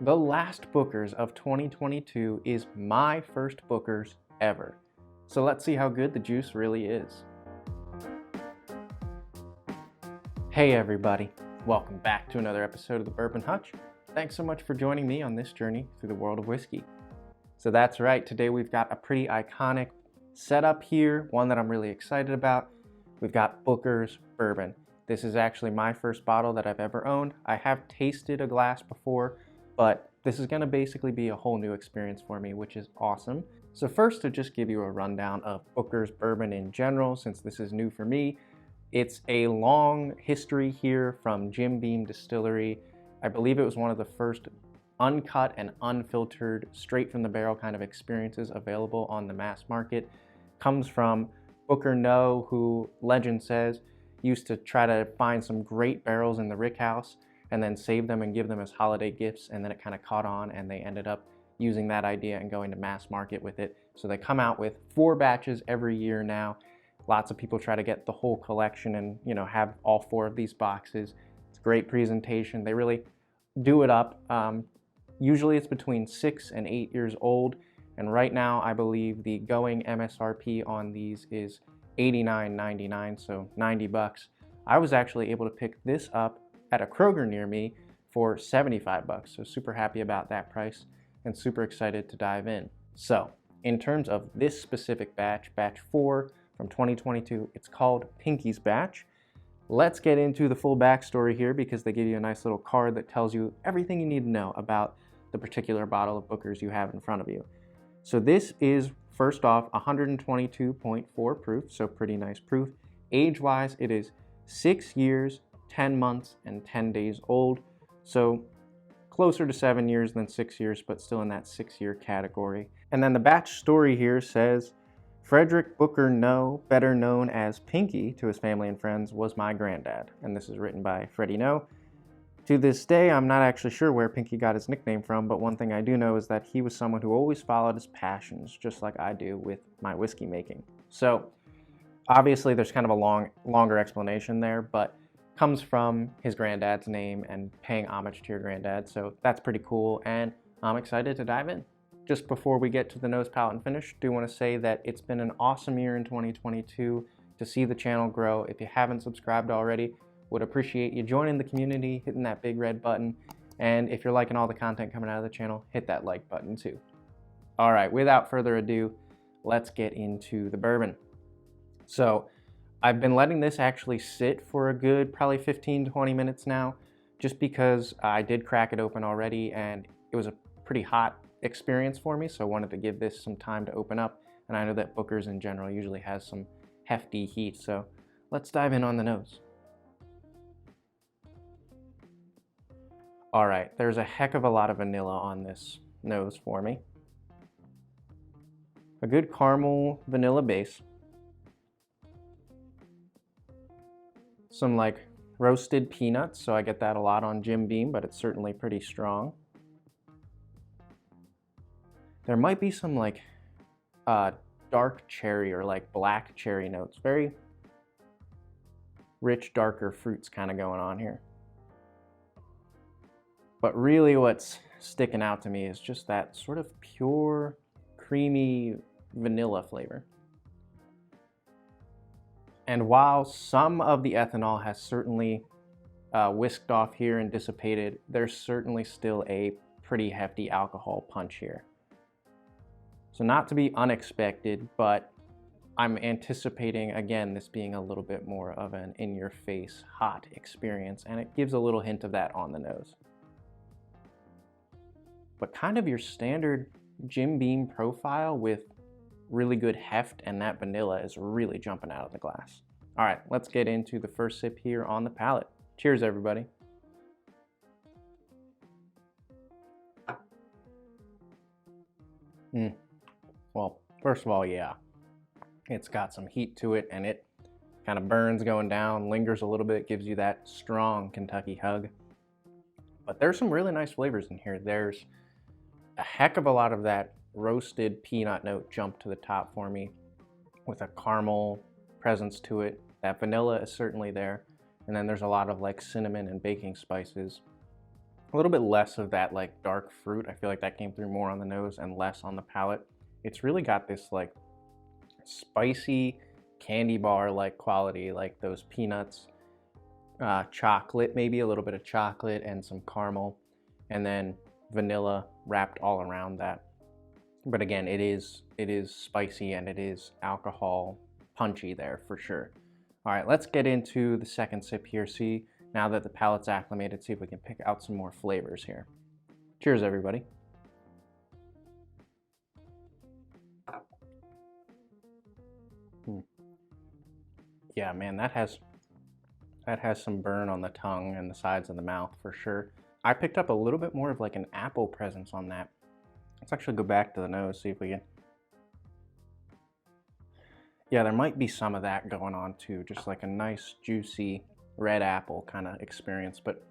The last Bookers of 2022 is my first Bookers ever. So let's see how good the juice really is. Hey everybody, welcome back to another episode of the Bourbon Hutch. Thanks so much for joining me on this journey through the world of whiskey. So that's right, today we've got a pretty iconic setup here, one that I'm really excited about. We've got Booker's Bourbon. This is actually my first bottle that I've ever owned. I have tasted a glass before, but this is going to basically be a whole new experience for me, which is awesome. So first, to just give you a rundown of Booker's Bourbon in general, since this is new for me, it's a long history here from Jim Beam Distillery. I believe it was one of the first uncut and unfiltered, straight from the barrel kind of experiences available on the mass market. Comes from Fred Noe, who legend says used to try to find some great barrels in the rick house and then save them and give them as holiday gifts, and then it kind of caught on and they ended up using that idea and going to mass market with it. So they come out with 4 batches every year now. Lots of people try to get the whole collection and, have all 4 of these boxes. It's a great presentation. They really do it up. Usually it's between 6 and 8 years old, and right now I believe the going MSRP on these is $89.99, so 90 bucks. I was actually able to pick this up at a Kroger near me for 75 bucks, so super happy about that price and super excited to dive in. So in terms of this specific batch, batch 4 from 2022, it's called Pinkie's batch. Let's get into the full backstory here because they give you a nice little card that tells you everything you need to know about the particular bottle of Booker's you have in front of you. So this is, first off, 122.4 proof, so pretty nice proof. Age-wise, it is 6 years, 10 months, and 10 days old. So closer to 7 years than 6 years, but still in that 6-year category. And then the batch story here says, Frederick Booker Noe, better known as Pinkie to his family and friends, was my granddad. And this is written by Freddie Noe. To this day, I'm not actually sure where Pinkie got his nickname from, but one thing I do know is that he was someone who always followed his passions, just like I do with my whiskey making. So obviously there's kind of a longer explanation there, but comes from his granddad's name and paying homage to your granddad. So that's pretty cool, and I'm excited to dive in. Just before we get to the nose, palate, and finish, do want to say that it's been an awesome year in 2022 to see the channel grow. If you haven't subscribed already, would appreciate you joining the community, hitting that big red button, and if you're liking all the content coming out of the channel, hit that like button too. All right, without further ado, let's get into the bourbon. So I've been letting this actually sit for a good probably 15-20 minutes now, just because I did crack it open already and it was a pretty hot experience for me, so I wanted to give this some time to open up, and I know that Booker's in general usually has some hefty heat, so let's dive in on the nose. All right, there's a heck of a lot of vanilla on this nose for me. A good caramel vanilla base. Some like roasted peanuts, so I get that a lot on Jim Beam, but it's certainly pretty strong. There might be some like dark cherry or like black cherry notes. Very rich, darker fruits kind of going on here. But really what's sticking out to me is just that sort of pure, creamy vanilla flavor. And while some of the ethanol has certainly whisked off here and dissipated, there's certainly still a pretty hefty alcohol punch here. So not to be unexpected, but I'm anticipating, again, this being a little bit more of an in-your-face, hot experience, and it gives a little hint of that on the nose. But kind of your standard Jim Beam profile with really good heft, and that vanilla is really jumping out of the glass. All right, let's get into the first sip here on the palate. Cheers, everybody. Well, first of all, yeah, it's got some heat to it, and it kind of burns going down, lingers a little bit, gives you that strong Kentucky hug. But there's some really nice flavors in here. There's a heck of a lot of that roasted peanut note jump to the top for me with a caramel presence to it. That vanilla is certainly there. And then there's a lot of like cinnamon and baking spices. A little bit less of that like dark fruit. I feel like that came through more on the nose and less on the palate. It's really got this like spicy candy bar like quality, like those peanuts, chocolate, maybe a little bit of chocolate and some caramel, and then vanilla wrapped all around that. But again, it is spicy and it is alcohol punchy there for sure. All right, let's get into the second sip here. See, now that the palate's acclimated, see if we can pick out some more flavors here. Cheers, everybody. Yeah, man, that has some burn on the tongue and the sides of the mouth for sure. I picked up a little bit more of like an apple presence on that. Let's actually go back to the nose, see if we can. Yeah, there might be some of that going on too, just like a nice juicy red apple kind of experience, but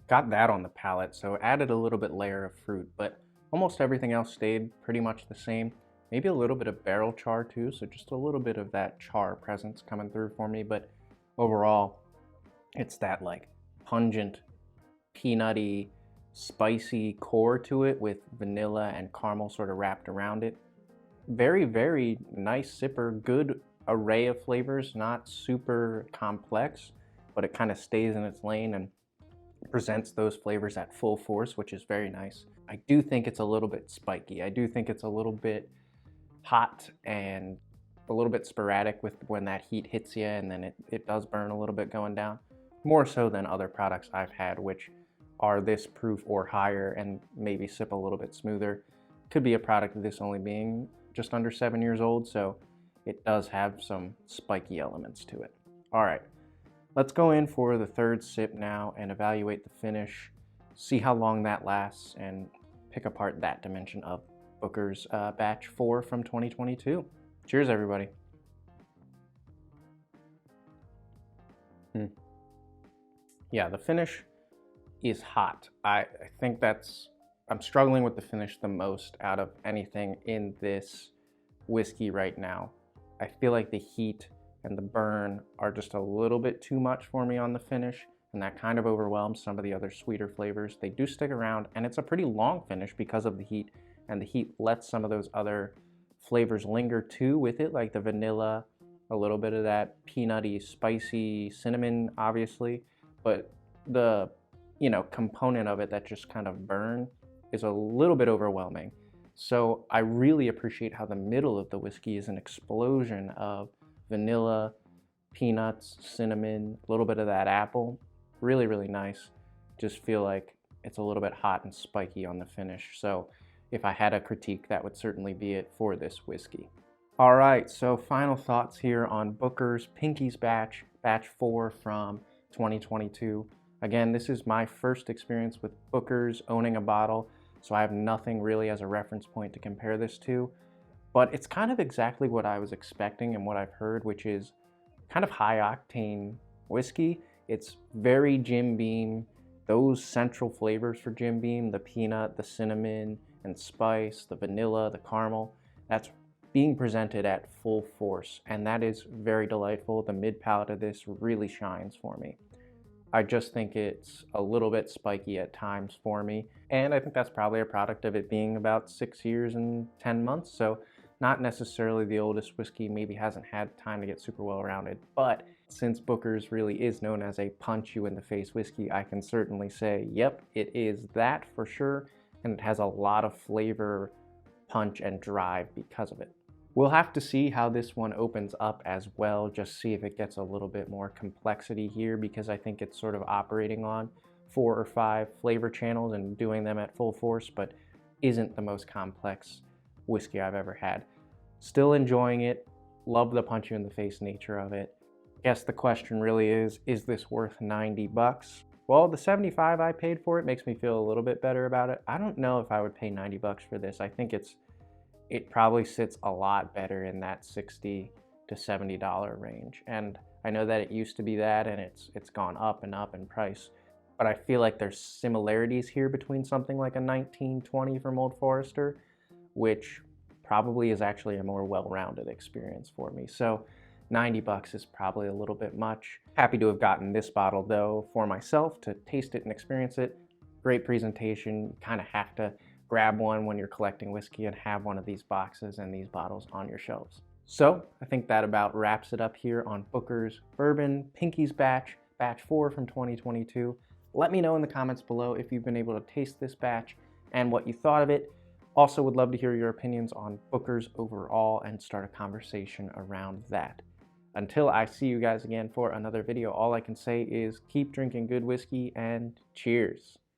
got that on the palate, so added a little bit layer of fruit, but almost everything else stayed pretty much the same. Maybe a little bit of barrel char too, so just a little bit of that char presence coming through for me, but overall, it's that like pungent, peanutty, spicy core to it with vanilla and caramel sort of wrapped around it. Very, very nice sipper, good array of flavors, not super complex, but it kind of stays in its lane and presents those flavors at full force, which is very nice. I do think it's a little bit spiky. I do think it's a little bit hot and a little bit sporadic with when that heat hits you, and then it does burn a little bit going down. More so than other products I've had, which are this proof or higher and maybe sip a little bit smoother. Could be a product of this only being just under 7 years old, so it does have some spiky elements to it. All right, let's go in for the third sip now and evaluate the finish, see how long that lasts, and pick apart that dimension of Booker's batch 4 from 2022. Cheers, everybody. Yeah, the finish is hot. I think I'm struggling with the finish the most out of anything in this whiskey right now. I feel like the heat and the burn are just a little bit too much for me on the finish, and that kind of overwhelms some of the other sweeter flavors. They do stick around, and it's a pretty long finish because of the heat, and the heat lets some of those other flavors linger too with it, like the vanilla, a little bit of that peanutty, spicy cinnamon, obviously, but the component of it that just kind of burn is a little bit overwhelming. So I really appreciate how the middle of the whiskey is an explosion of vanilla, peanuts, cinnamon, a little bit of that apple. Really, really nice. Just feel like it's a little bit hot and spiky on the finish. So if I had a critique, that would certainly be it for this whiskey. All right, so final thoughts here on Booker's Pinkie's batch 4 from 2022. Again, this is my first experience with Booker's owning a bottle, so I have nothing really as a reference point to compare this to, but it's kind of exactly what I was expecting and what I've heard, which is kind of high-octane whiskey. It's very Jim Beam, those central flavors for Jim Beam, the peanut, the cinnamon and spice, the vanilla, the caramel, that's being presented at full force, and that is very delightful. The mid palate of this really shines for me. I just think it's a little bit spiky at times for me, and I think that's probably a product of it being about 6 years and 10 months, so not necessarily the oldest whiskey, maybe hasn't had time to get super well rounded, but since Booker's really is known as a punch you in the face whiskey, I can certainly say, yep, it is that for sure, and it has a lot of flavor, punch, and drive because of it. We'll have to see how this one opens up as well, just see if it gets a little bit more complexity here, because I think it's sort of operating on 4 or 5 flavor channels and doing them at full force, but isn't the most complex whiskey I've ever had. Still enjoying it, love the punch you in the face nature of it. Guess the question really is this worth 90 bucks? Well, the 75 I paid for it makes me feel a little bit better about it. I don't know if I would pay 90 bucks for this. I think it probably sits a lot better in that $60 to $70 range. And I know that it used to be that, and it's gone up and up in price. But I feel like there's similarities here between something like a 1920 from Old Forester, which probably is actually a more well-rounded experience for me. So 90 bucks is probably a little bit much. Happy to have gotten this bottle though for myself to taste it and experience it. great presentation. You kind of have to grab one when you're collecting whiskey and have one of these boxes and these bottles on your shelves. So I think that about wraps it up here on Booker's Bourbon Pinkie's batch 4 from 2022. Let me know in the comments below if you've been able to taste this batch and what you thought of it. Also would love to hear your opinions on Booker's overall and start a conversation around that. Until I see you guys again for another video, all I can say is keep drinking good whiskey and cheers.